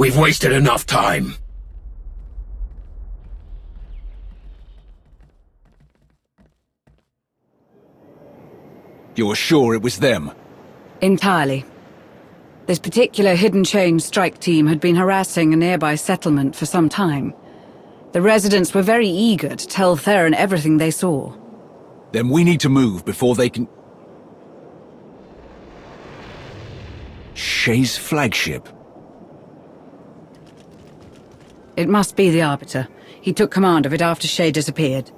We've wasted enough time. You're sure it was them? Entirely. This particular hidden chain strike team had been harassing a nearby settlement for some time. The residents were very eager to tell Theron everything they saw. Then we need to move before they can... Shay's flagship? It must be the Arbiter. He took command of it after Shay disappeared.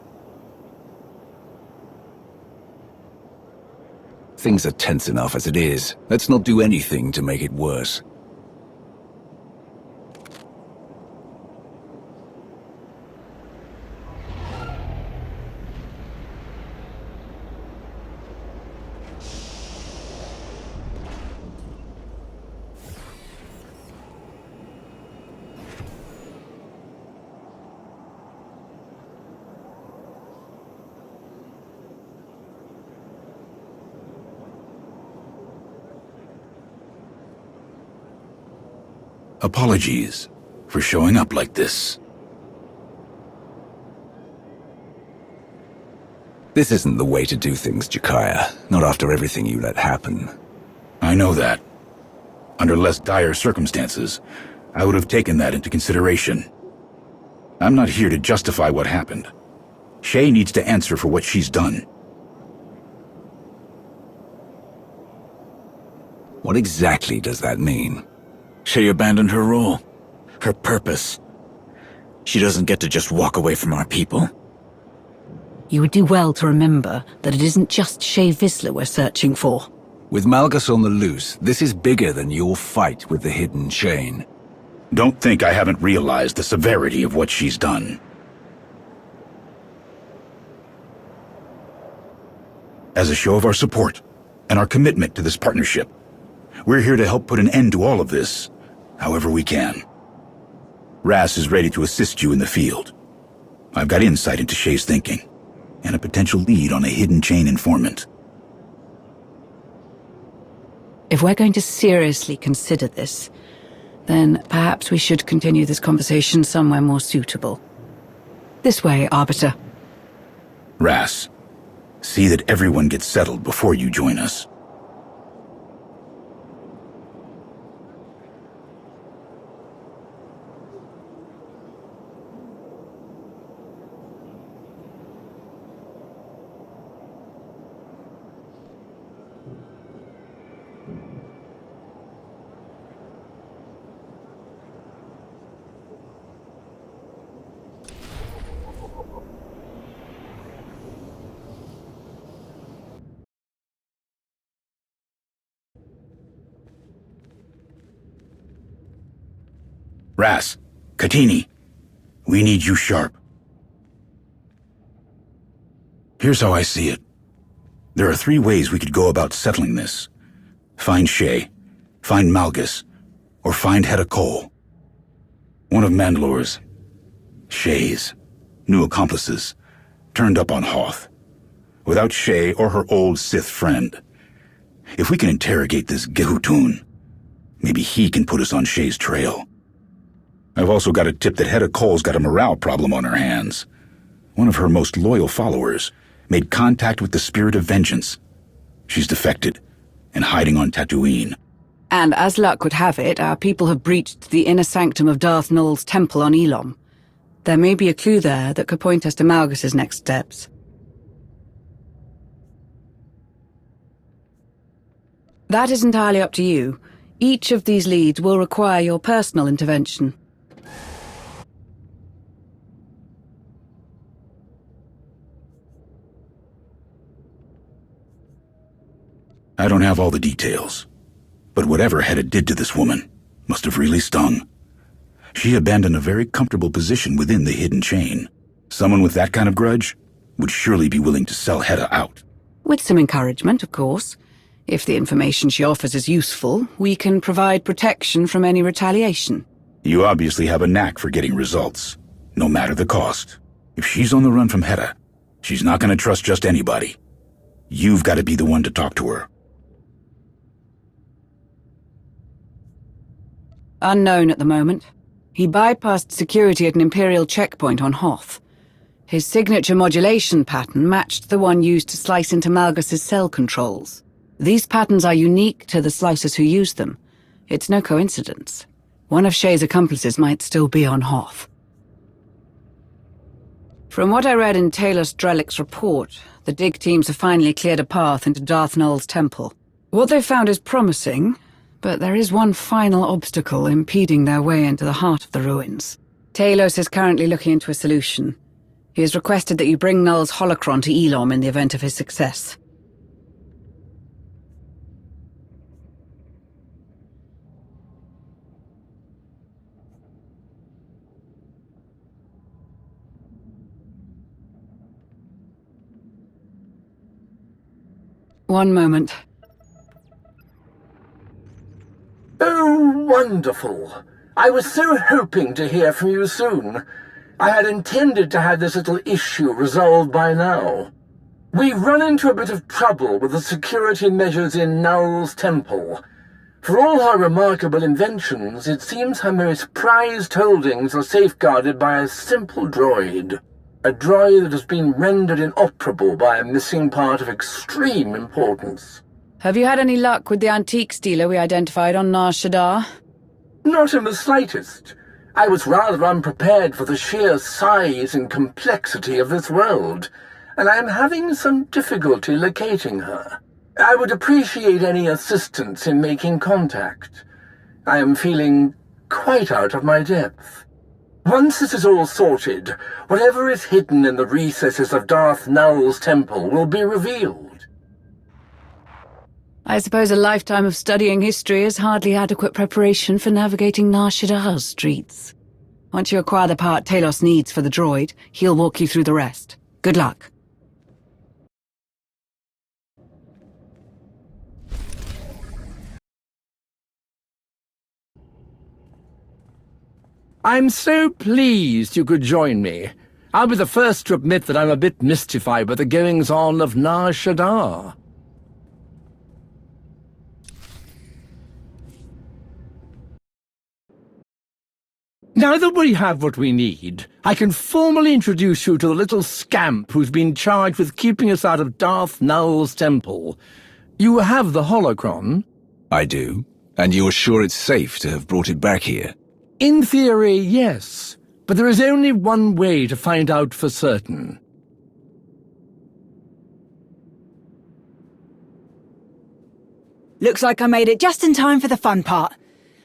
Things are tense enough as it is. Let's not do anything to make it worse. Apologies for showing up like this. This isn't the way to do things, Jakaya. Not after everything you let happen. I know that. Under less dire circumstances, I would have taken that into consideration. I'm not here to justify what happened. Shay needs to answer for what she's done. What exactly does that mean? Shay abandoned her role, her purpose. She doesn't get to just walk away from our people. You would do well to remember that it isn't just Shay Vizsla we're searching for. With Malgus on the loose, this is bigger than your fight with the hidden chain. Don't think I haven't realized the severity of what she's done. As a show of our support and our commitment to this partnership, we're here to help put an end to all of this, however we can. Ras is ready to assist you in the field. I've got insight into Shay's thinking, and a potential lead on a hidden chain informant. If we're going to seriously consider this, then perhaps we should continue this conversation somewhere more suitable. This way, Arbiter. Ras, see that everyone gets settled before you join us. Ras, Katini, we need you sharp. Here's how I see it. There are 3 ways we could go about settling this. Find Shay, find Malgus, or find Hedda Cole. One of Mandalore's, Shay's, new accomplices, turned up on Hoth. Without Shay or her old Sith friend. If we can interrogate this Gehutun, maybe he can put us on Shay's trail. I've also got a tip that Hedda Cole's got a morale problem on her hands. One of her most loyal followers made contact with the Spirit of Vengeance. She's defected and hiding on Tatooine. And as luck would have it, our people have breached the inner sanctum of Darth Nul's temple on Elom. There may be a clue there that could point us to Malgus's next steps. That is entirely up to you. Each of these leads will require your personal intervention. I don't have all the details, but whatever Hedda did to this woman must have really stung. She abandoned a very comfortable position within the hidden chain. Someone with that kind of grudge would surely be willing to sell Hedda out. With some encouragement, of course. If the information she offers is useful, we can provide protection from any retaliation. You obviously have a knack for getting results, no matter the cost. If she's on the run from Hedda, she's not going to trust just anybody. You've got to be the one to talk to her. Unknown at the moment. He bypassed security at an Imperial checkpoint on Hoth. His signature modulation pattern matched the one used to slice into Malgus's cell controls. These patterns are unique to the slicers who use them. It's no coincidence. One of Shay's accomplices might still be on Hoth. From what I read in Talos Drelic's report, the dig teams have finally cleared a path into Darth Nul's temple. What they found is promising, but there is one final obstacle impeding their way into the heart of the ruins. Talos is currently looking into a solution. He has requested that you bring Nul's holocron to Elom in the event of his success. One moment. Oh, wonderful. I was so hoping to hear from you soon. I had intended to have this little issue resolved by now. We've run into a bit of trouble with the security measures in Nul's temple. For all her remarkable inventions, it seems her most prized holdings are safeguarded by a simple droid. A droid that has been rendered inoperable by a missing part of extreme importance. Have you had any luck with the antiques dealer we identified on Nar Shaddaa? Not in the slightest. I was rather unprepared for the sheer size and complexity of this world, and I am having some difficulty locating her. I would appreciate any assistance in making contact. I am feeling quite out of my depth. Once this is all sorted, whatever is hidden in the recesses of Darth Nul's temple will be revealed. I suppose a lifetime of studying history is hardly adequate preparation for navigating Nar Shaddaa's streets. Once you acquire the part Talos needs for the droid, he'll walk you through the rest. Good luck. I'm so pleased you could join me. I'll be the first to admit that I'm a bit mystified by the goings-on of Nar Shaddaa. Now that we have what we need, I can formally introduce you to the little scamp who's been charged with keeping us out of Darth Nul's temple. You have the holocron? I do. And you're sure it's safe to have brought it back here? In theory, yes. But there is only one way to find out for certain. Looks like I made it just in time for the fun part.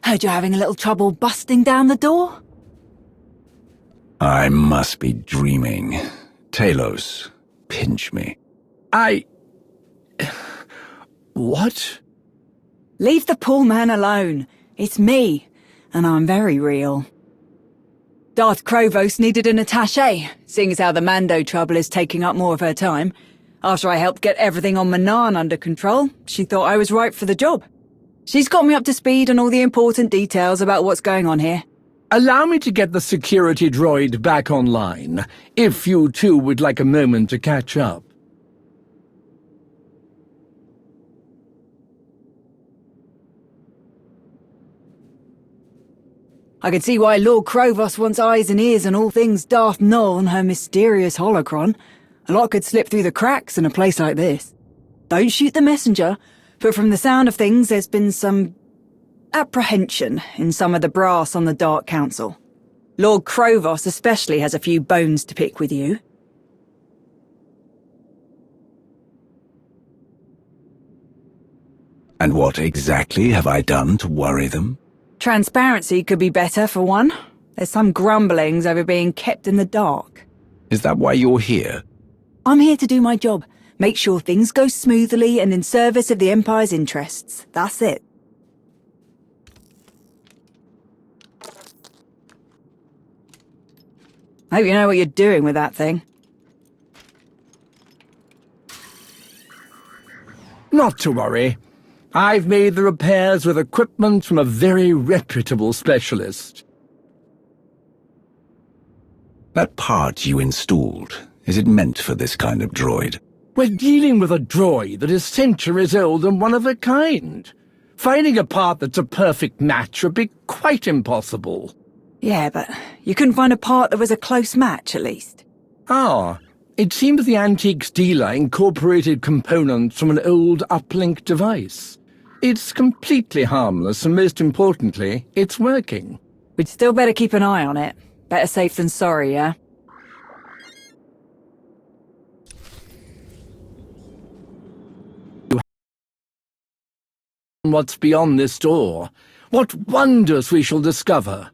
Heard you're having a little trouble busting down the door? I must be dreaming. Talos, pinch me. What? Leave the poor man alone. It's me, and I'm very real. Darth Krovos needed an attaché, seeing as how the Mando trouble is taking up more of her time. After I helped get everything on Manaan under control, she thought I was right for the job. She's got me up to speed on all the important details about what's going on here. Allow me to get the security droid back online, if you two would like a moment to catch up. I can see why Lord Krovos wants eyes and ears on all things Darth Nul and her mysterious holocron. A lot could slip through the cracks in a place like this. Don't shoot the messenger, but from the sound of things there's been some apprehension in some of the brass on the Dark Council. Lord Krovos especially has a few bones to pick with you. And what exactly have I done to worry them? Transparency could be better, for one. There's some grumblings over being kept in the dark. Is that why you're here? I'm here to do my job. Make sure things go smoothly and in service of the Empire's interests. That's it. Hope you know what you're doing with that thing. Not to worry. I've made the repairs with equipment from a very reputable specialist. That part you installed, is it meant for this kind of droid? We're dealing with a droid that is centuries old and one of a kind. Finding a part that's a perfect match would be quite impossible. Yeah, but you couldn't find a part that was a close match, at least. Ah, it seems the antiques dealer incorporated components from an old uplink device. It's completely harmless, and most importantly, it's working. We'd still better keep an eye on it. Better safe than sorry, yeah? What's beyond this door? What wonders we shall discover!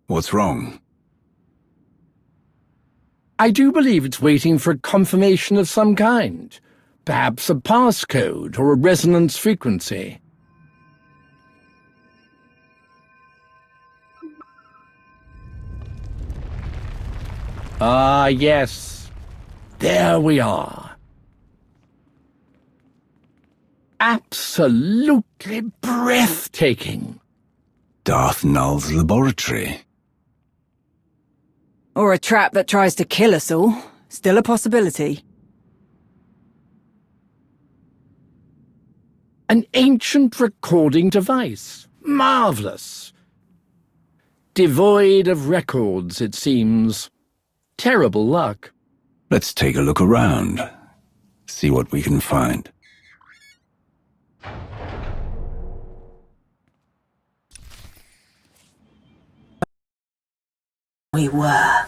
What's wrong? I do believe it's waiting for a confirmation of some kind. Perhaps a passcode or a resonance frequency. Ah, yes. There we are. Absolutely breathtaking. Darth Null's laboratory. Or a trap that tries to kill us all. Still a possibility. An ancient recording device. Marvelous. Devoid of records, it seems. Terrible luck. Let's take a look around. See what we can find. We were.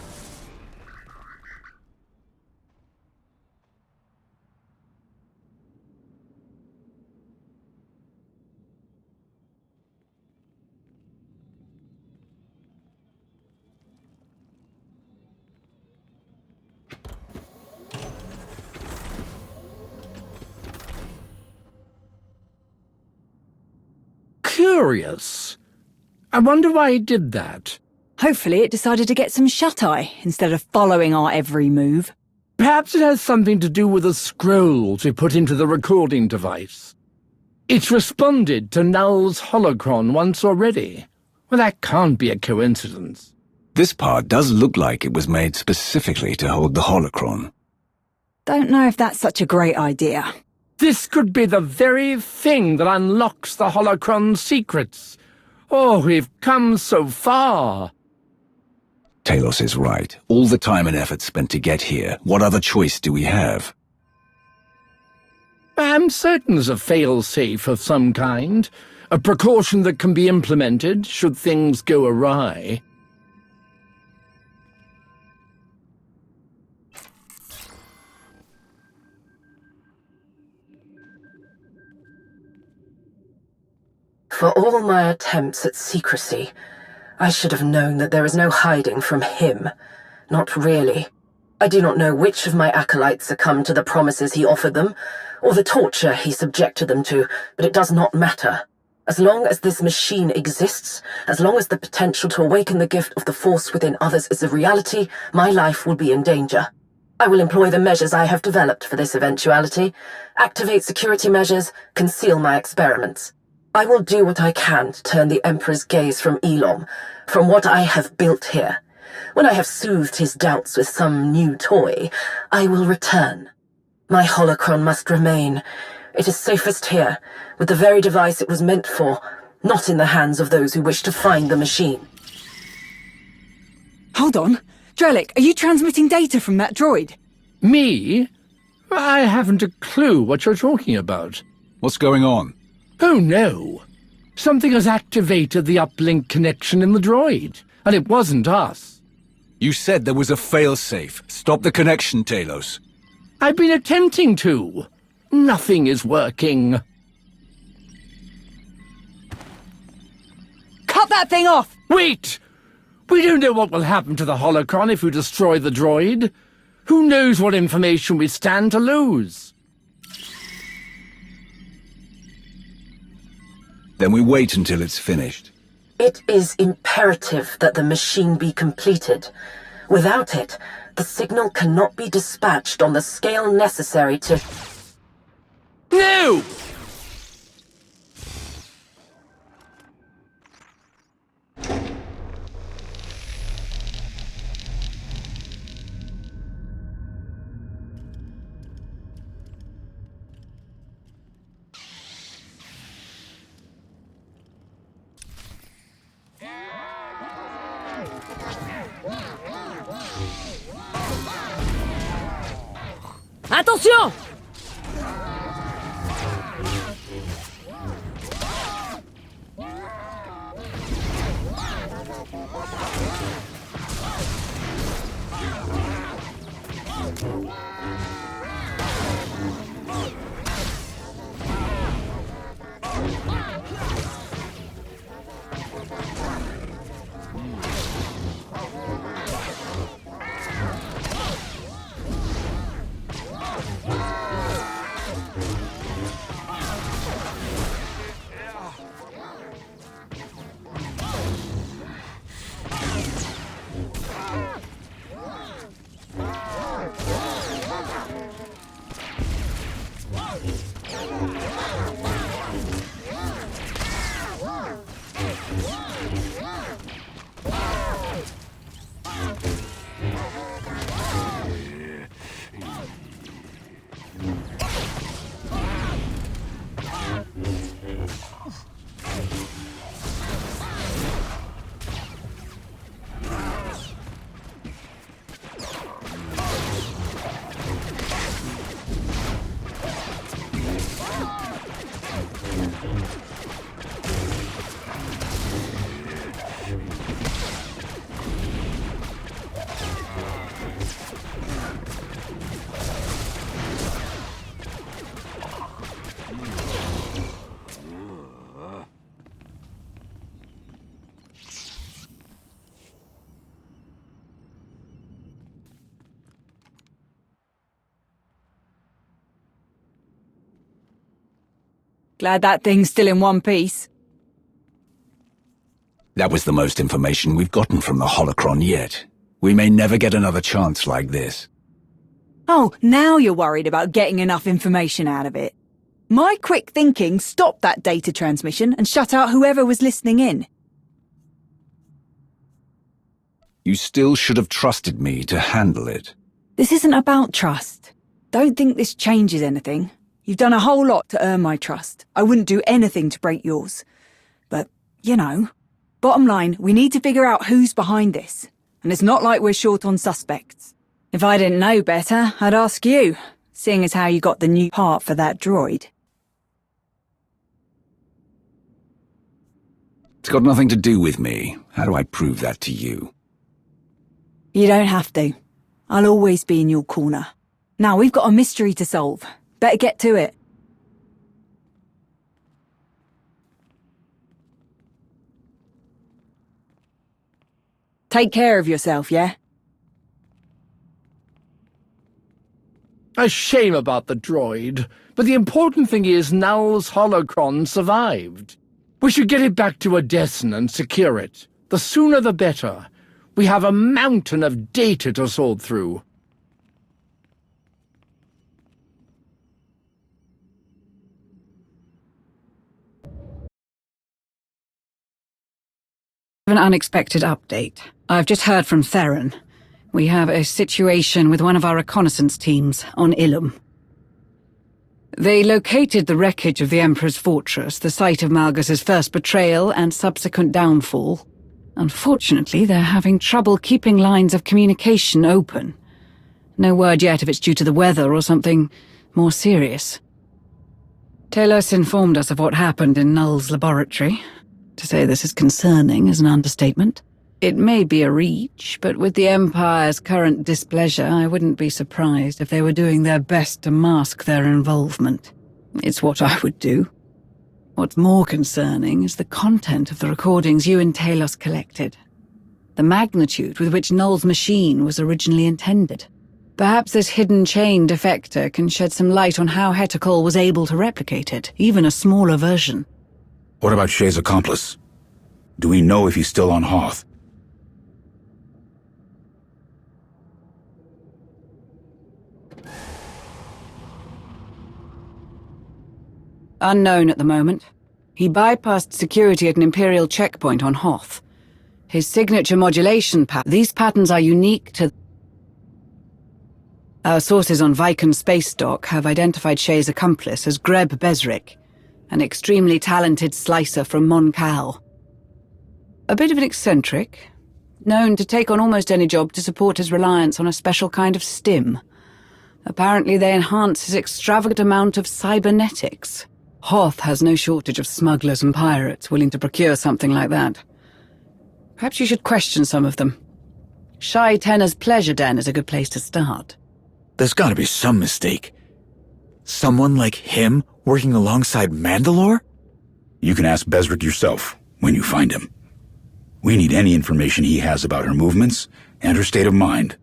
Curious. I wonder why he did that. Hopefully it decided to get some shut-eye instead of following our every move. Perhaps it has something to do with the scrolls we put into the recording device. It's responded to Null's holocron once already. Well, that can't be a coincidence. This part does look like it was made specifically to hold the holocron. Don't know if that's such a great idea. This could be the very thing that unlocks the holocron's secrets. Oh, we've come so far. Talos is right. All the time and effort spent to get here, what other choice do we have? I'm certain there's a fail-safe of some kind. A precaution that can be implemented should things go awry. For all my attempts at secrecy, I should have known that there is no hiding from him. Not really. I do not know which of my acolytes succumbed to the promises he offered them, or the torture he subjected them to, but it does not matter. As long as this machine exists, as long as the potential to awaken the gift of the Force within others is a reality, my life will be in danger. I will employ the measures I have developed for this eventuality, activate security measures, conceal my experiments. I will do what I can to turn the Emperor's gaze from Elom, from what I have built here. When I have soothed his doubts with some new toy, I will return. My holocron must remain. It is safest here, with the very device it was meant for, not in the hands of those who wish to find the machine. Hold on. Drellic, are you transmitting data from that droid? Me? I haven't a clue what you're talking about. What's going on? Oh no! Something has activated the uplink connection in the droid, and it wasn't us. You said there was a failsafe. Stop the connection, Talos. I've been attempting to. Nothing is working. Cut that thing off! Wait! We don't know what will happen to the holocron if we destroy the droid. Who knows what information we stand to lose? Then we wait until it's finished. It is imperative that the machine be completed. Without it, the signal cannot be dispatched on the scale necessary to... No! Attention! Glad that thing's still in one piece. That was the most information we've gotten from the holocron yet. We may never get another chance like this. Oh, now you're worried about getting enough information out of it. My quick thinking stopped that data transmission and shut out whoever was listening in. You still should have trusted me to handle it. This isn't about trust. Don't think this changes anything. You've done a whole lot to earn my trust. I wouldn't do anything to break yours. But, you know, bottom line, we need to figure out who's behind this. And it's not like we're short on suspects. If I didn't know better, I'd ask you, seeing as how you got the new part for that droid. It's got nothing to do with me. How do I prove that to you? You don't have to. I'll always be in your corner. Now, we've got a mystery to solve. Better get to it. Take care of yourself, yeah? A shame about the droid, but the important thing is Null's holocron survived. We should get it back to Odessen and secure it. The sooner the better. We have a mountain of data to sort through. An unexpected update. I've just heard from Theron. We have a situation with one of our reconnaissance teams on Ilum. They located the wreckage of the Emperor's fortress, the site of Malgus's first betrayal and subsequent downfall. Unfortunately, they're having trouble keeping lines of communication open. No word yet if it's due to the weather or something more serious. Talos informed us of what happened in Null's laboratory. To say this is concerning is an understatement. It may be a reach, but with the Empire's current displeasure, I wouldn't be surprised if they were doing their best to mask their involvement. It's what I would do. What's more concerning is the content of the recordings you and Talos collected. The magnitude with which Null's machine was originally intended. Perhaps this hidden chain defector can shed some light on how Hetekol was able to replicate it, even a smaller version. What about Shay's accomplice? Do we know if he's still on Hoth? Unknown at the moment. He bypassed security at an Imperial checkpoint on Hoth. His signature modulation these patterns are unique to... Our sources on Viken Space Dock have identified Shay's accomplice as Greb Bezrik, an extremely talented slicer from Mon Cal. A bit of an eccentric, known to take on almost any job to support his reliance on a special kind of stim. Apparently they enhance his extravagant amount of cybernetics. Hoth has no shortage of smugglers and pirates willing to procure something like that. Perhaps you should question some of them. Shai Tenor's pleasure den is a good place to start. There's gotta be some mistake. Someone like him working alongside Mandalore? You can ask Besrick yourself when you find him. We need any information he has about her movements and her state of mind.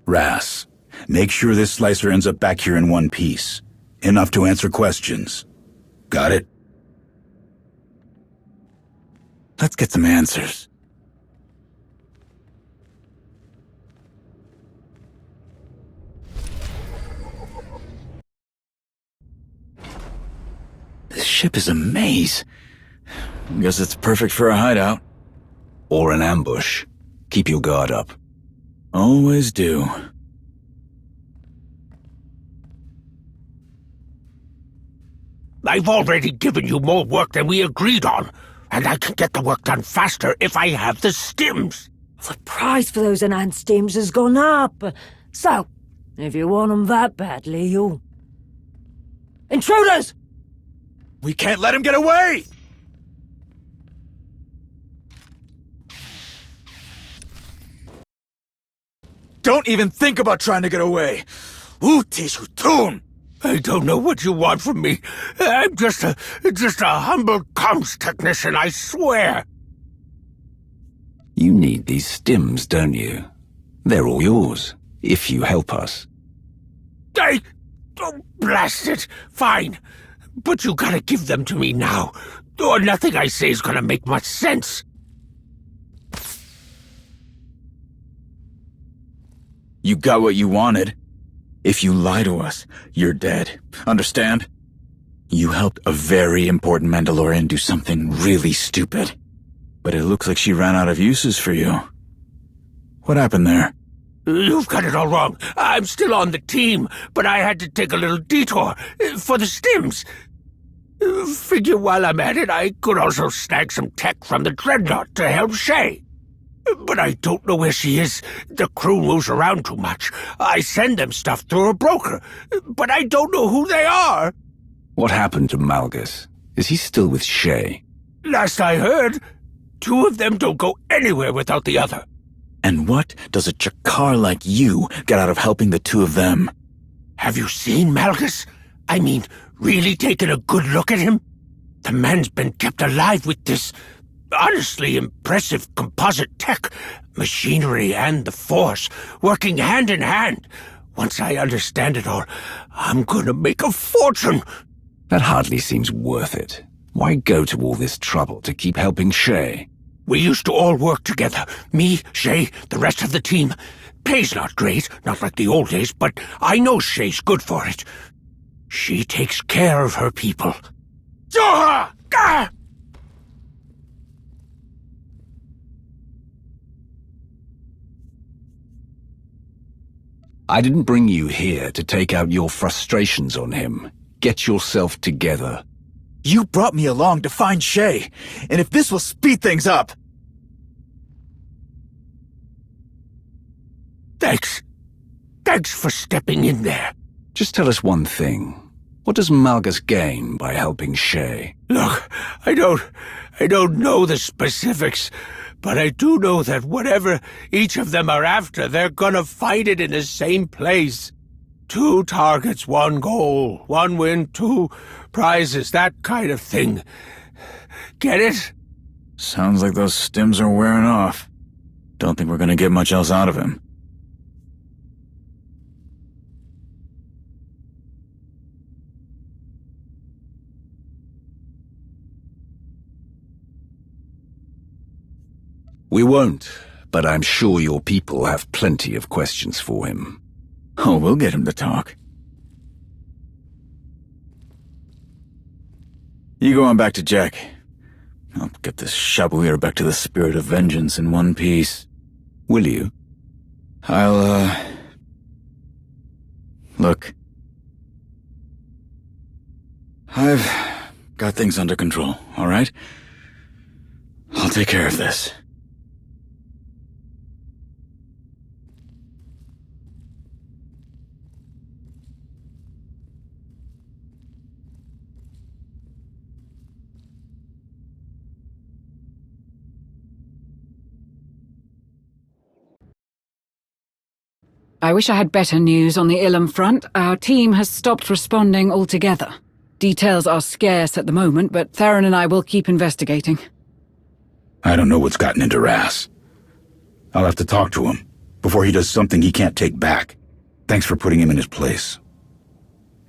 Ras, make sure this slicer ends up back here in one piece. Enough to answer questions. Got it? Let's get some answers. This ship is a maze. Guess it's perfect for a hideout. Or an ambush. Keep your guard up. Always do. I've already given you more work than we agreed on, and I can get the work done faster if I have the stims. The price for those enhanced stims has gone up. So, if you want them that badly, you'll... Intruders! We can't let him get away! Don't even think about trying to get away. Utishutun! I don't know what you want from me. I'm just a humble comms technician, I swear. You need these stims, don't you? They're all yours, if you help us. Oh, blast it. Fine. But you gotta give them to me now, or nothing I say is gonna make much sense. You got what you wanted. If you lie to us, you're dead. Understand? You helped a very important Mandalorian do something really stupid. But it looks like she ran out of uses for you. What happened there? You've got it all wrong. I'm still on the team, but I had to take a little detour for the stims. Figure while I'm at it, I could also snag some tech from the Dreadnought to help Shay. But I don't know where she is. The crew moves around too much. I send them stuff through a broker, but I don't know who they are. What happened to Malgus? Is he still with Shay? Last I heard, two of them don't go anywhere without the other. And what does a Chakar like you get out of helping the two of them? Have you seen Malgus? I mean, really taken a good look at him? The man's been kept alive with this honestly impressive composite tech, machinery and the Force, working hand in hand. Once I understand it all, I'm gonna make a fortune. That hardly seems worth it. Why go to all this trouble to keep helping Shay? We used to all work together. Me, Shay, the rest of the team. Pay's not great, not like the old days, but I know Shay's good for it. She takes care of her people. Zoha! Gah! I didn't bring you here to take out your frustrations on him. Get yourself together. You brought me along to find Shay, and if this will speed things up... Thanks. Thanks for stepping in there. Just tell us one thing. What does Malgus gain by helping Shay? Look, I don't know the specifics, but I do know that whatever each of them are after, they're gonna find it in the same place. 2 targets, 1 goal, 1 win, 2 prizes, that kind of thing. Get it? Sounds like those stims are wearing off. Don't think we're gonna get much else out of him. We won't, but I'm sure your people have plenty of questions for him. Oh, we'll get him to talk. You go on back to Jack. I'll get this Shabuir back to the spirit of vengeance in one piece. Will you? Look. I've got things under control, all right? I'll take care of this. I wish I had better news on the Ilum front. Our team has stopped responding altogether. Details are scarce at the moment, but Theron and I will keep investigating. I don't know what's gotten into Ras. I'll have to talk to him before he does something he can't take back. Thanks for putting him in his place.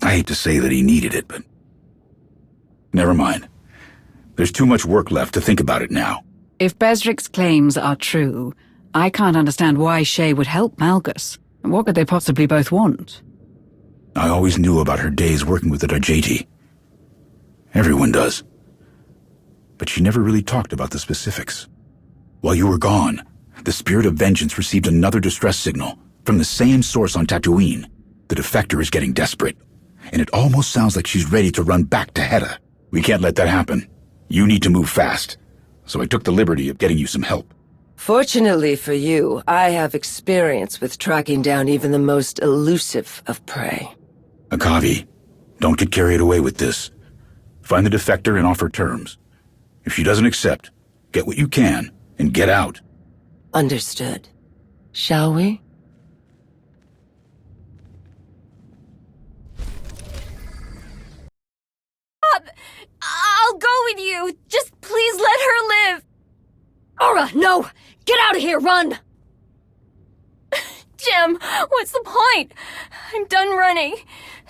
I hate to say that he needed it, but... never mind. There's too much work left to think about it now. If Besric's claims are true, I can't understand why Shay would help Malgus. What could they possibly both want? I always knew about her days working with the Dajeti. Everyone does. But she never really talked about the specifics. While you were gone, the Spirit of Vengeance received another distress signal from the same source on Tatooine. The defector is getting desperate, and it almost sounds like she's ready to run back to Hedda. We can't let that happen. You need to move fast, so I took the liberty of getting you some help. Fortunately for you, I have experience with tracking down even the most elusive of prey. Akavi, don't get carried away with this. Find the defector and offer terms. If she doesn't accept, get what you can and get out. Understood. Shall we? I'll go with you. Just please let her live. Aura, no! Get out of here, run! Jim, what's the point? I'm done running.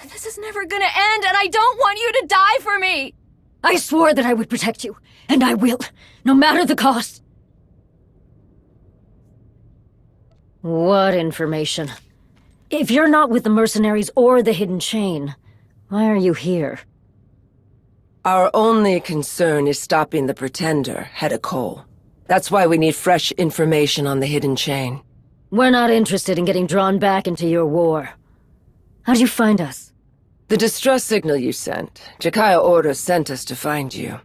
This is never gonna end, and I don't want you to die for me! I swore that I would protect you, and I will, no matter the cost. What information? If you're not with the mercenaries or the hidden chain, why are you here? Our only concern is stopping the Pretender, Hedda Cole. That's why we need fresh information on the hidden chain. We're not interested in getting drawn back into your war. How'd you find us? The distress signal you sent. Jakaya Order sent us to find you.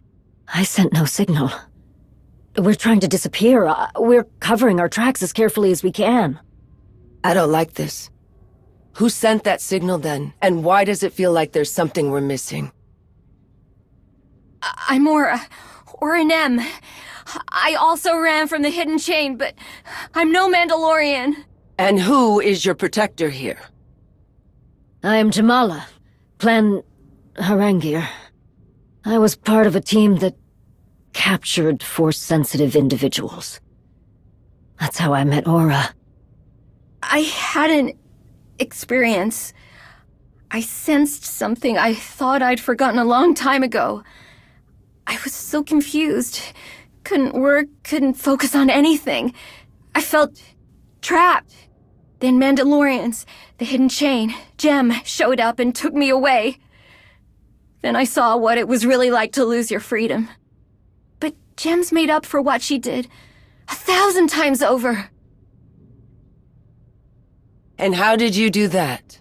I sent no signal. We're trying to disappear. We're covering our tracks as carefully as we can. I don't like this. Who sent that signal then? And why does it feel like there's something we're missing? I'm Aura, or an M. I also ran from the hidden chain, but I'm no Mandalorian. And who is your protector here? I am Jamala, Plan Harangir. I was part of a team that captured Force-sensitive individuals. That's how I met Aura. I had an experience. I sensed something I thought I'd forgotten a long time ago. I was so confused. Couldn't work, couldn't focus on anything. I felt trapped. Then Mandalorians, the hidden chain, Jem, showed up and took me away. Then I saw what it was really like to lose your freedom. But Jem's made up for what she did 1,000 times over. And how did you do that?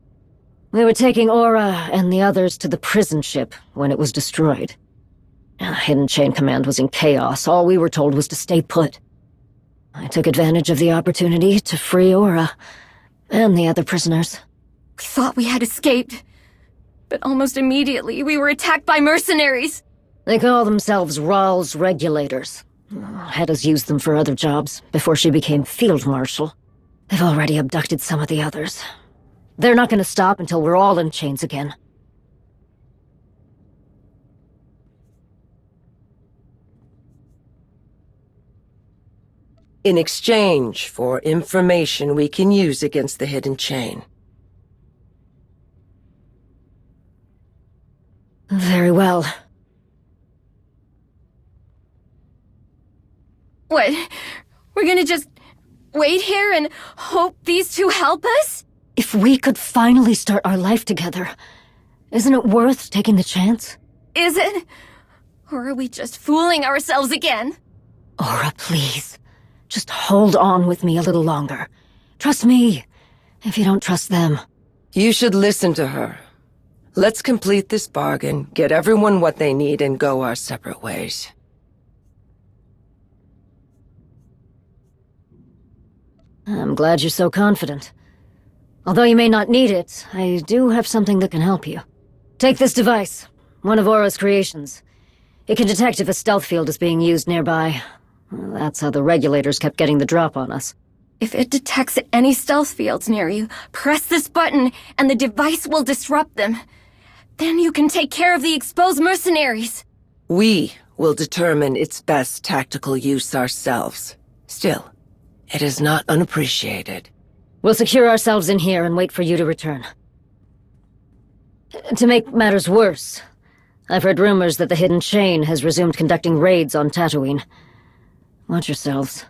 We were taking Aura and the others to the prison ship when it was destroyed. Hidden Chain Command was in chaos. All we were told was to stay put. I took advantage of the opportunity to free Aura and the other prisoners. We thought we had escaped, but almost immediately we were attacked by mercenaries. They call themselves Rawls Regulators. Hedda's used them for other jobs before she became Field Marshal. They've already abducted some of the others. They're not going to stop until we're all in chains again. In exchange for information we can use against the hidden chain. Very well. What? We're gonna just wait here and hope these two help us? If we could finally start our life together, isn't it worth taking the chance? Is it? Or are we just fooling ourselves again? Aura, please. Just hold on with me a little longer. Trust me, if you don't trust them. You should listen to her. Let's complete this bargain, get everyone what they need, and go our separate ways. I'm glad you're so confident. Although you may not need it, I do have something that can help you. Take this device, one of Aura's creations. It can detect if a stealth field is being used nearby. That's how the regulators kept getting the drop on us. If it detects any stealth fields near you, press this button and the device will disrupt them. Then you can take care of the exposed mercenaries. We will determine its best tactical use ourselves. Still, it is not unappreciated. We'll secure ourselves in here and wait for you to return. To make matters worse, I've heard rumors that the Hidden Chain has resumed conducting raids on Tatooine. Watch yourselves.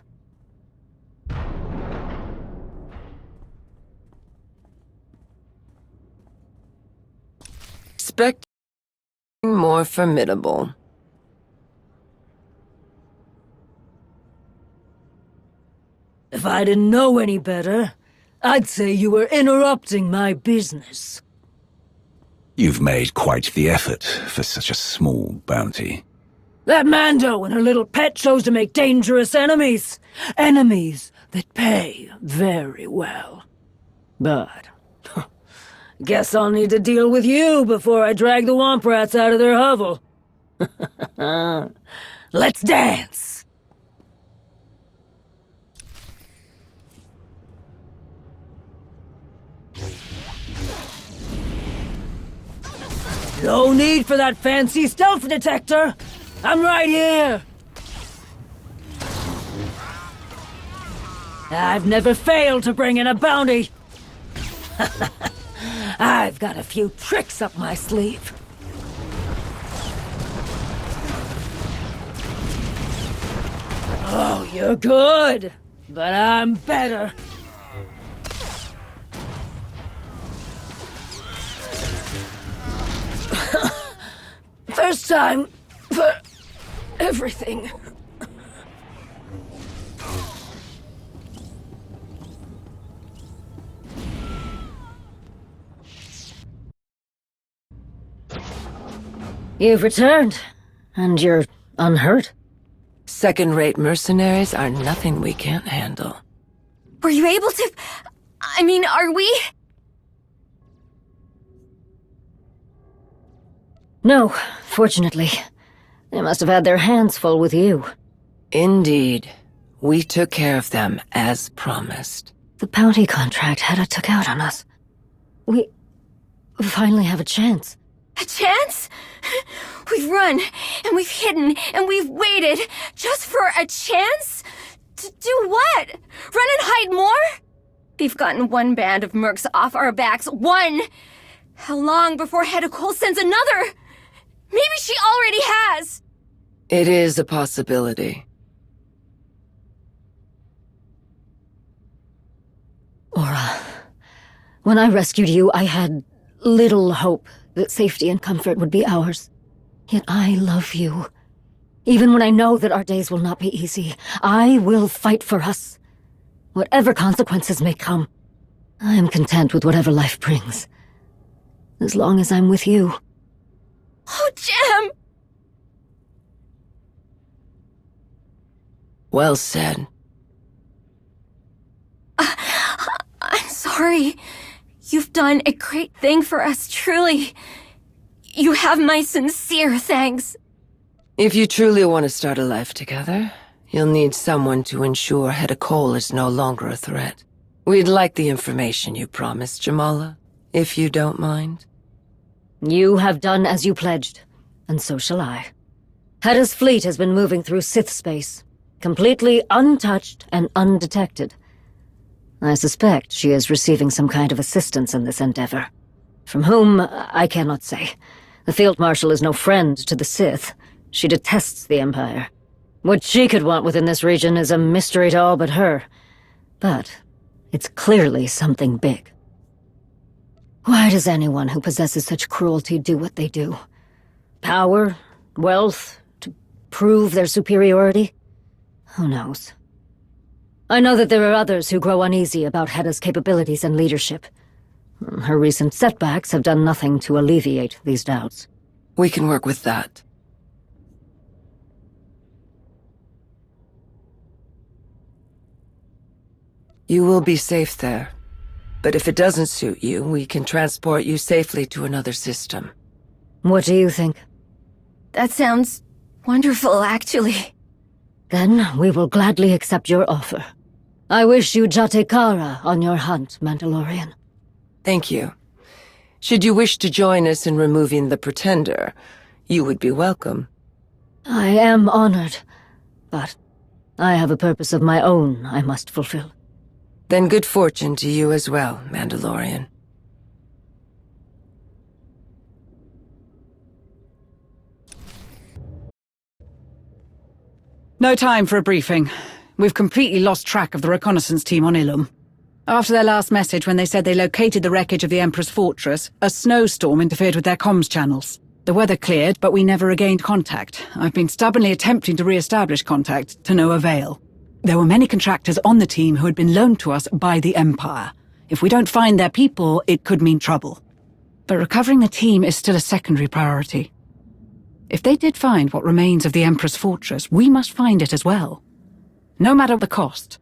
Expect more formidable. If I didn't know any better, I'd say you were interrupting my business. You've made quite the effort for such a small bounty. That Mando and her little pet chose to make dangerous enemies. Enemies that pay very well. But guess I'll need to deal with you before I drag the Womp Rats out of their hovel. Let's dance! No need for that fancy stealth detector! I'm right here! I've never failed to bring in a bounty! I've got a few tricks up my sleeve. Oh, you're good, but I'm better. First time for everything. You've returned, and you're unhurt. Second-rate mercenaries are nothing we can't handle. Were you able to... I mean, are we... No, fortunately. They must have had their hands full with you. Indeed. We took care of them, as promised. The bounty contract Hedda took out on us. We finally have a chance. A chance? We've run, and we've hidden, and we've waited, just for a chance? To do what? Run and hide more? They've gotten one band of mercs off our backs. One! How long before Hedda Cole sends another? Maybe she already has! It is a possibility. Aura, when I rescued you, I had little hope that safety and comfort would be ours. Yet I love you. Even when I know that our days will not be easy, I will fight for us. Whatever consequences may come, I am content with whatever life brings. As long as I'm with you. Oh, Jim! Well said. I'm sorry. You've done a great thing for us, truly. You have my sincere thanks. If you truly want to start a life together, you'll need someone to ensure Hedda Cole is no longer a threat. We'd like the information you promised, Jamala, if you don't mind. You have done as you pledged, and so shall I. Hedda's fleet has been moving through Sith space, completely untouched and undetected. I suspect she is receiving some kind of assistance in this endeavor. From whom, I cannot say. The Field Marshal is no friend to the Sith. She detests the Empire. What she could want within this region is a mystery to all but her. But it's clearly something big. Why does anyone who possesses such cruelty do what they do? Power? Wealth? To prove their superiority? Who knows? I know that there are others who grow uneasy about Hedda's capabilities and leadership. Her recent setbacks have done nothing to alleviate these doubts. We can work with that. You will be safe there. But if it doesn't suit you, we can transport you safely to another system. What do you think? That sounds wonderful, actually. Then we will gladly accept your offer. I wish you Jatekara on your hunt, Mandalorian. Thank you. Should you wish to join us in removing the Pretender, you would be welcome. I am honored, but I have a purpose of my own I must fulfill. Then good fortune to you as well, Mandalorian. No time for a briefing. We've completely lost track of the reconnaissance team on Ilum. After their last message when they said they located the wreckage of the Emperor's fortress, a snowstorm interfered with their comms channels. The weather cleared, but we never regained contact. I've been stubbornly attempting to re-establish contact, to no avail. There were many contractors on the team who had been loaned to us by the Empire. If we don't find their people, it could mean trouble. But recovering the team is still a secondary priority. If they did find what remains of the Emperor's fortress, we must find it as well. No matter the cost.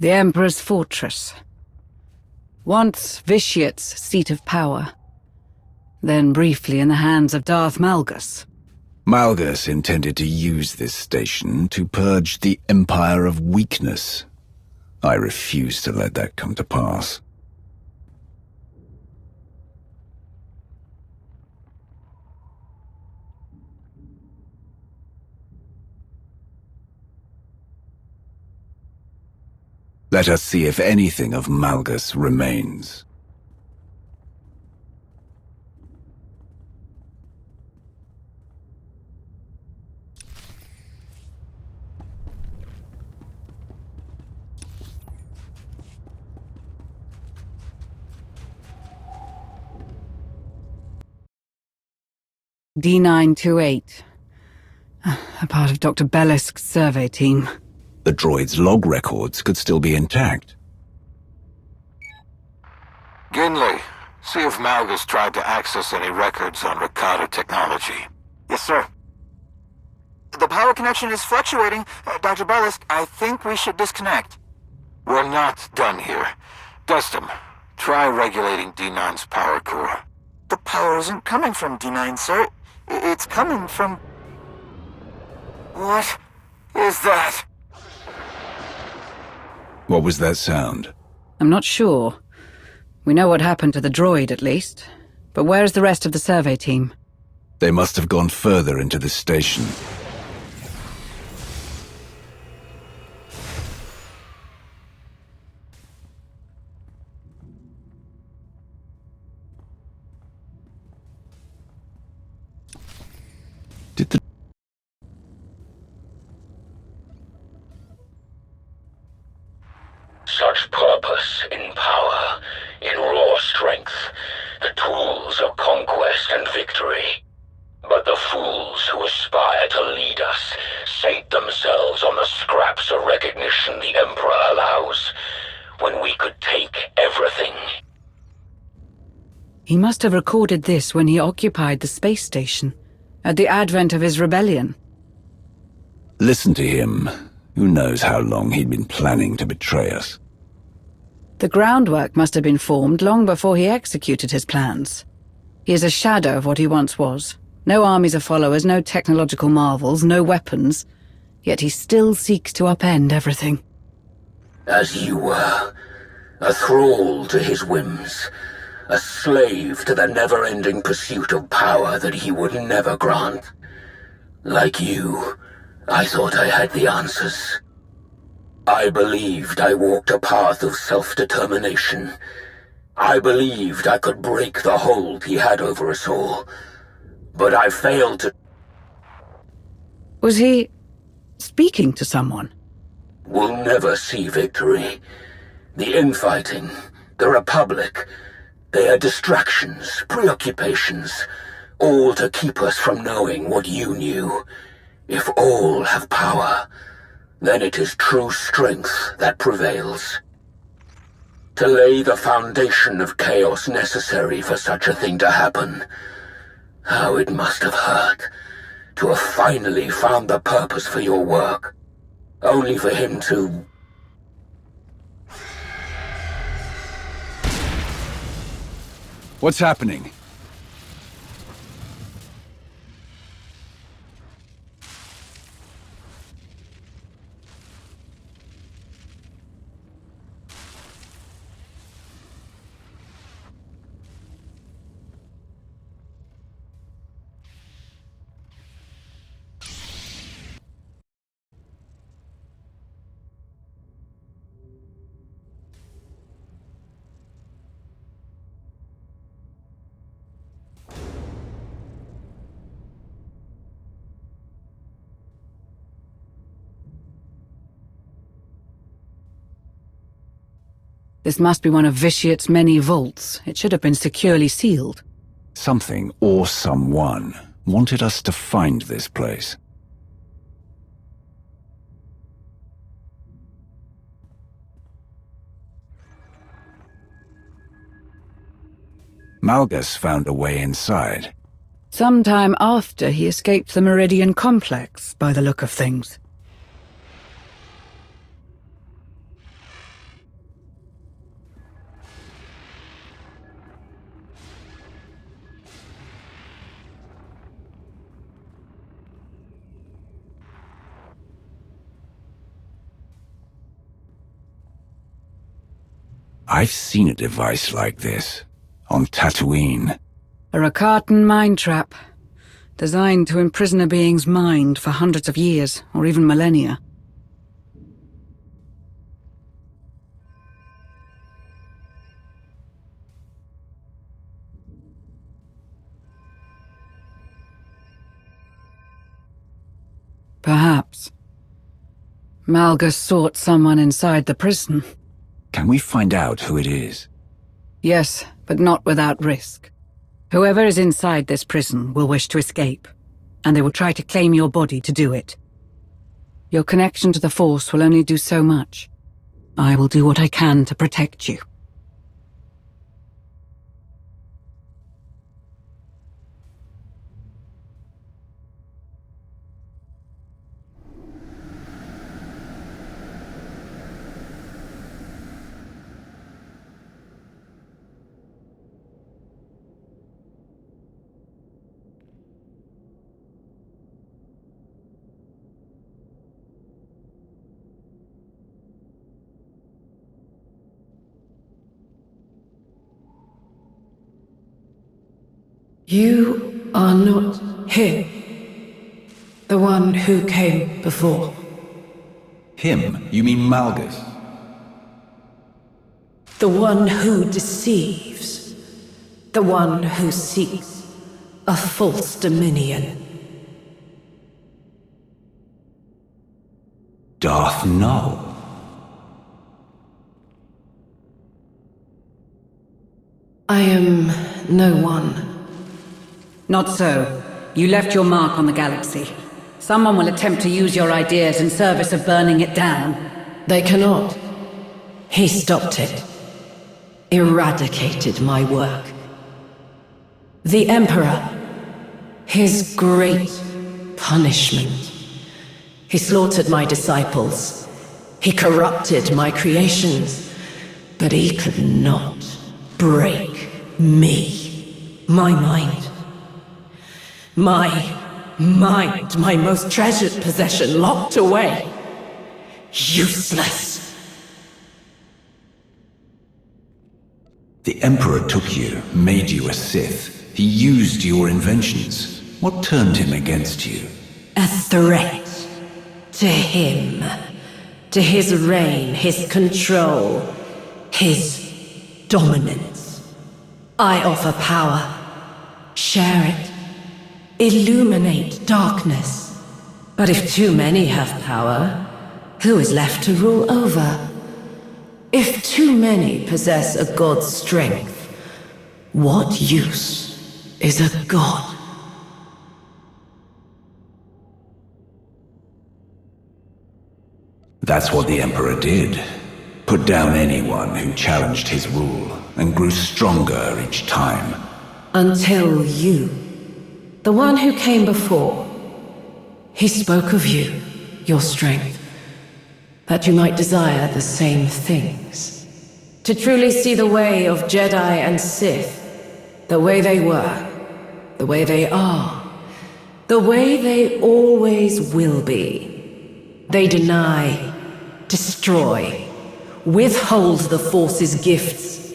The Emperor's fortress. Once Vitiate's seat of power. Then briefly in the hands of Darth Malgus. Malgus intended to use this station to purge the Empire of Weakness. I refuse to let that come to pass. Let us see if anything of Malgus remains. D928. A part of Dr. Bellisk's survey team. The droid's log records could still be intact. Ginley, see if Malgus tried to access any records on Ricardo technology. Yes, sir. The power connection is fluctuating. Dr. Bellisk, I think we should disconnect. We're not done here. Dustin, try regulating D9's power core. The power isn't coming from D9, sir. It's coming from... What is that? What was that sound? I'm not sure. We know what happened to the droid, at least. But where's the rest of the survey team? They must have gone further into the station. Did the... Such purpose in power, in raw strength, the tools of conquest and victory. But the fools who aspire to lead us sate themselves on the scraps of recognition the Emperor allows, when we could take everything. He must have recorded this when he occupied the space station, at the advent of his rebellion. Listen to him. Who knows how long he'd been planning to betray us. The groundwork must have been formed long before he executed his plans. He is a shadow of what he once was. No armies of followers, no technological marvels, no weapons. Yet he still seeks to upend everything. As you were, a thrall to his whims, a slave to the never-ending pursuit of power that he would never grant. Like you, I thought I had the answers. I believed I walked a path of self-determination. I believed I could break the hold he had over us all. But I failed to... Was he speaking to someone? We'll never see victory. The infighting, the Republic, they are distractions, preoccupations, all to keep us from knowing what you knew. If all have power, then it is true strength that prevails. To lay the foundation of chaos necessary for such a thing to happen. How it must have hurt to have finally found the purpose for your work, only for him to... What's happening? This must be one of Vitiate's many vaults. It should have been securely sealed. Something or someone wanted us to find this place. Malgus found a way inside. Sometime after he escaped the Meridian Complex, by the look of things. I've seen a device like this on Tatooine. A Rakatan mind trap, designed to imprison a being's mind for hundreds of years, or even millennia. Perhaps Malgus sought someone inside the prison. Can we find out who it is? Yes, but not without risk. Whoever is inside this prison will wish to escape, and they will try to claim your body to do it. Your connection to the Force will only do so much. I will do what I can to protect you. You are not him. The one who came before. Him? You mean Malgus? The one who deceives. The one who seeks a false dominion. Darth Null. I am no one. Not so. You left your mark on the galaxy. Someone will attempt to use your ideas in service of burning it down. They cannot. He stopped it. Eradicated my work. The Emperor. His great punishment. He slaughtered my disciples. He corrupted my creations. But he could not break me. My mind. My mind, my most treasured possession, locked away. Useless. The Emperor took you, made you a Sith. He used your inventions. What turned him against you? A threat. To him. To his reign, his control, his dominance. I offer power. Share it. Illuminate darkness. But if too many have power, who is left to rule over? If too many possess a god's strength, what use is a god? That's what the Emperor did. Put down anyone who challenged his rule and grew stronger each time. Until you. The one who came before. He spoke of you, your strength. That you might desire the same things. To truly see the way of Jedi and Sith. The way they were. The way they are. The way they always will be. They deny, destroy, withhold the Force's gifts.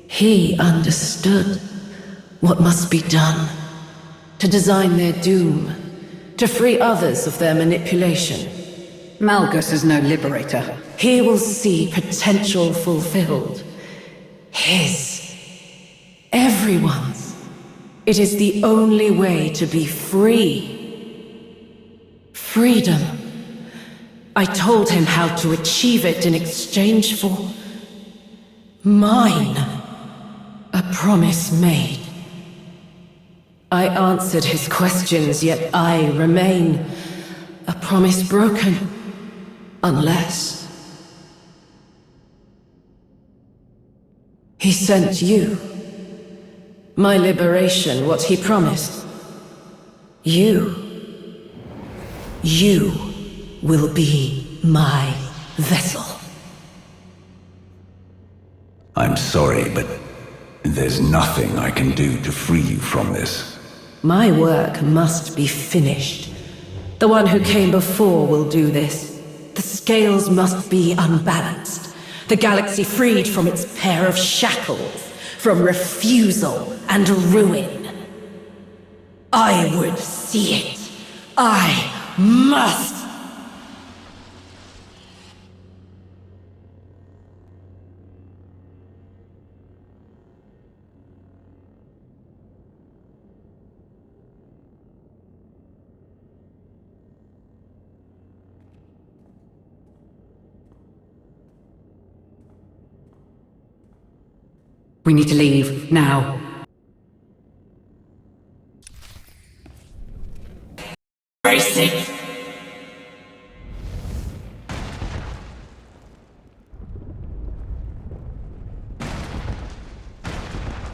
He understood what must be done to design their doom, to free others of their manipulation. Malgus is no liberator. He will see potential fulfilled. His. Everyone's. It is the only way to be free. Freedom. I told him how to achieve it in exchange for mine. A promise made. I answered his questions, yet I remain. A promise broken. Unless he sent you. My liberation, what he promised. You will be my vessel. I'm sorry, but there's nothing I can do to free you from this. My work must be finished. The one who came before will do this. The scales must be unbalanced. The galaxy freed from its pair of shackles, from refusal and ruin. I would see it. I must. We need to leave, now. Racing!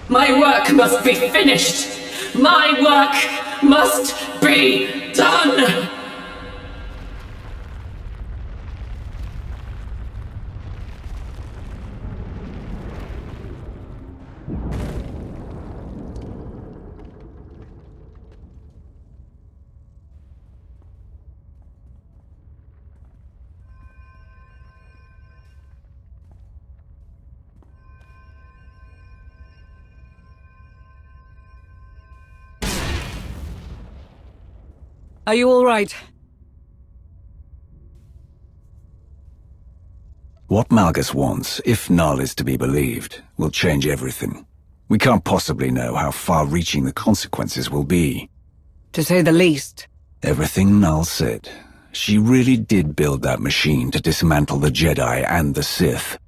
My work must be finished! My work must be done! Are you all right? What Malgus wants, if Null is to be believed, will change everything. We can't possibly know how far-reaching the consequences will be. To say the least. Everything Null said. She really did build that machine to dismantle the Jedi and the Sith.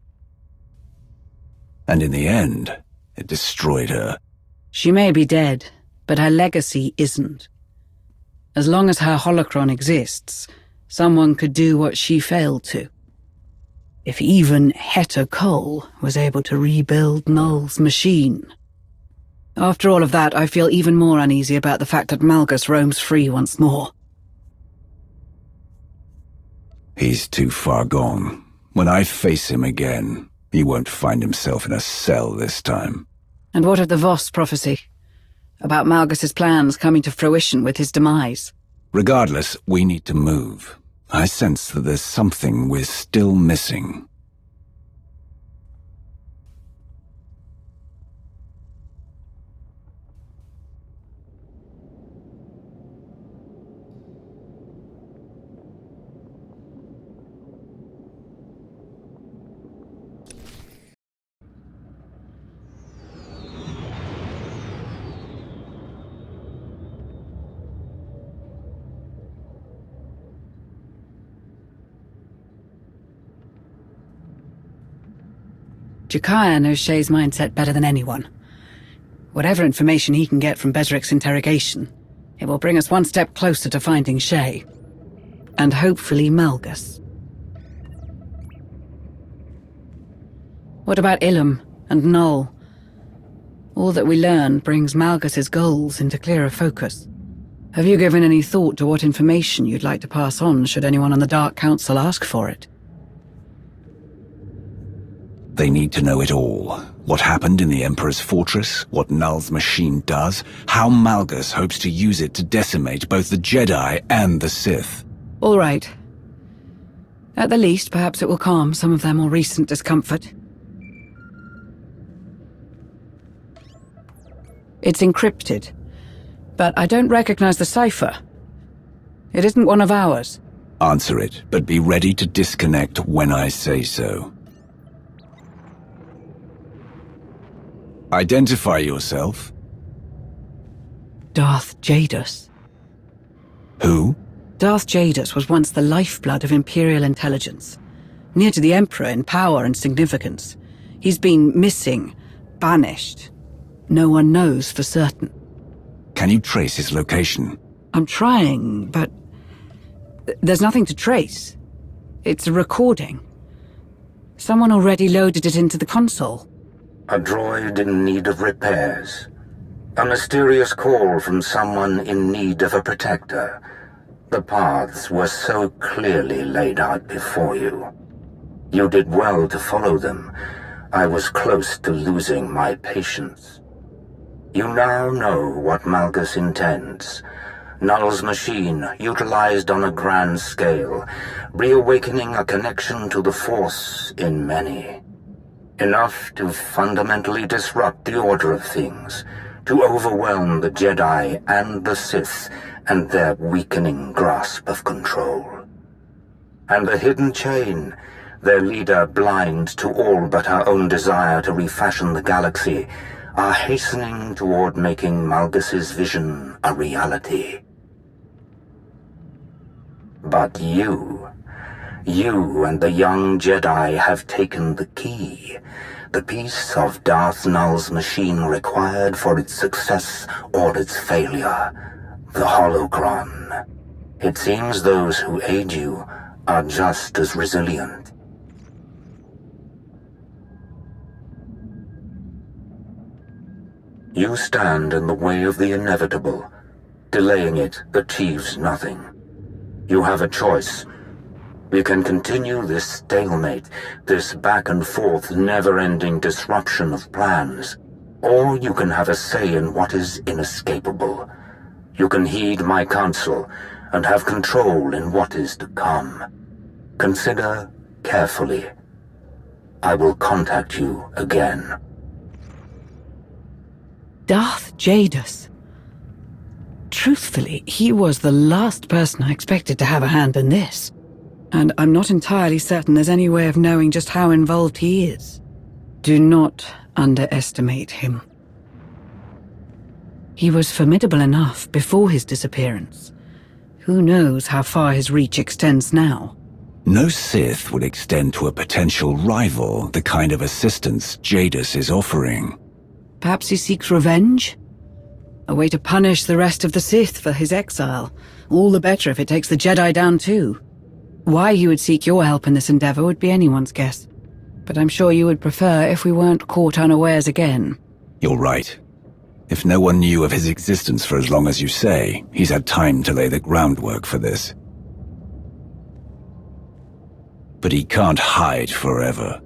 And in the end, it destroyed her. She may be dead, but her legacy isn't. As long as her holocron exists, someone could do what she failed to. If even Heta Cole was able to rebuild Null's machine. After all of that, I feel even more uneasy about the fact that Malgus roams free once more. He's too far gone. When I face him again, he won't find himself in a cell this time. And what of the Voss prophecy? About Malgus's plans coming to fruition with his demise? Regardless, we need to move. I sense that there's something we're still missing. Jakaya knows Shay's mindset better than anyone. Whatever information he can get from Bezric's interrogation, it will bring us one step closer to finding Shay. And hopefully Malgus. What about Ilum and Null? All that we learn brings Malgus's goals into clearer focus. Have you given any thought to what information you'd like to pass on should anyone on the Dark Council ask for it? They need to know it all. What happened in the Emperor's fortress, what Null's machine does, how Malgus hopes to use it to decimate both the Jedi and the Sith. All right. At the least, perhaps it will calm some of their more recent discomfort. It's encrypted, but I don't recognize the cipher. It isn't one of ours. Answer it, but be ready to disconnect when I say so. Identify yourself. Darth Jadus. Who? Darth Jadus was once the lifeblood of Imperial intelligence. Near to the Emperor in power and significance. He's been missing, banished. No one knows for certain. Can you trace his location? I'm trying, but there's nothing to trace. It's a recording. Someone already loaded it into the console. A droid in need of repairs. A mysterious call from someone in need of a protector. The paths were so clearly laid out before you. You did well to follow them. I was close to losing my patience. You now know what Malgus intends. Null's machine, utilized on a grand scale, reawakening a connection to the Force in many. Enough to fundamentally disrupt the order of things, to overwhelm the Jedi and the Sith and their weakening grasp of control. And the hidden chain, their leader blind to all but her own desire to refashion the galaxy, are hastening toward making Malgus's vision a reality. But you and the young Jedi have taken the key, the piece of Darth Null's machine required for its success or its failure, the holocron. It seems those who aid you are just as resilient. You stand in the way of the inevitable. Delaying it achieves nothing. You have a choice. You can continue this stalemate, this back-and-forth, never-ending disruption of plans. Or you can have a say in what is inescapable. You can heed my counsel and have control in what is to come. Consider carefully. I will contact you again. Darth Jadus. Truthfully, he was the last person I expected to have a hand in this. And I'm not entirely certain there's any way of knowing just how involved he is. Do not underestimate him. He was formidable enough before his disappearance. Who knows how far his reach extends now? No Sith would extend to a potential rival the kind of assistance Jadus is offering. Perhaps he seeks revenge? A way to punish the rest of the Sith for his exile. All the better if it takes the Jedi down too. Why he would seek your help in this endeavor would be anyone's guess. But I'm sure you would prefer if we weren't caught unawares again. You're right. If no one knew of his existence for as long as you say, he's had time to lay the groundwork for this. But he can't hide forever.